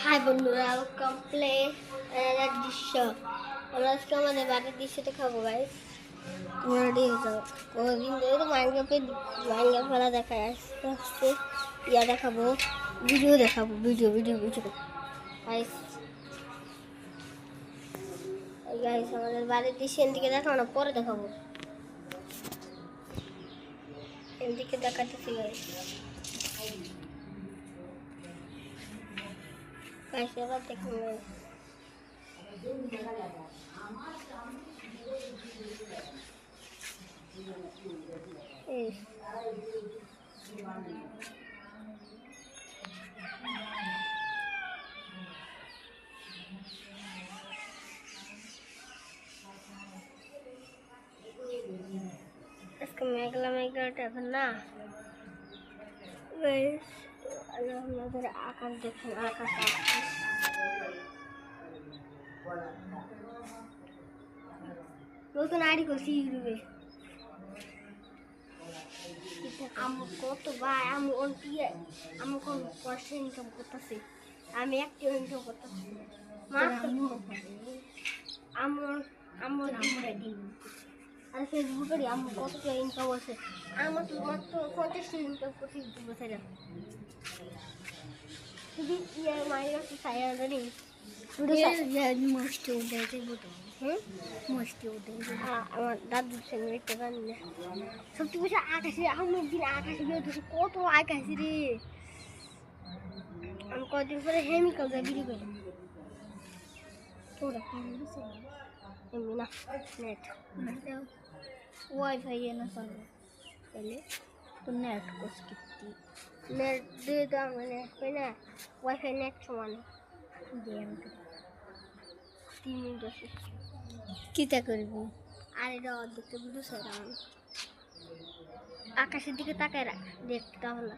High বন্ধুরা, welcome play দৃশ্য। আমরা আজকে আমাদের বাড়ির দৃশ্যটা খাবো গাইস। তোমরা রেডি হয়ে যাও। কদিন ধরে তো মাইনকাপে খেলা দেখায়, আস্তে আস্তে ইয়া দেখাবো, ভিডিও দেখাবো, ভিডিও গাইস। গাইস আমাদের বাড়ির দৃশ্য এদিকে দেখাবো না, পরে দেখাবো। এদিকে দেখাতেছি গাইস। গাইস এবার দেখুন গাইস। এই আজকে মেঘলা এখন না গাইস। আমাদের আকাশ দেখুন, আকাশ নতুন আইডি করছি ইউটিউবে। আমি কত ভাই, আমি আমি কোন পয়সা ইনকাম করতেছি, আমি একটা ইনকাম করতেছি আর ফেসবুকে আমার কত ইনকাম আছে। আমার তো মাত্র 50 ইনকাম করছি ইউটিউবে ছেড়ে। শুধু ইয়ার মায়ের কাছে সাইয়া জানি মস্তি উঠেছে বোটো। মস্তি উঠেছে আমার দাদুর সঙ্গে দেখতে পারি না। সত্যি বলছে আকাশে, আমি দিন আকাশে বেরোতেছি, কত আকাশে রে। আমি কদিন পরে হেমিকাল যাই বিক্রি করে। তোরা এমনি না নেট ওয়াইফাই না চলবে তাহলে তো নেট কোর্স কিনতে নেট দিয়ে তো আমি নেট পাই না। ওয়াইফাই নেট সমান দিয়ে আমাকে 3 মিনিট আছে। কিতা করবি? আর এটা অর্ধেকটা ভিডিও ছাড়াম। আকাশের দিকে তাকায় রাখ, দেখতে তাহলে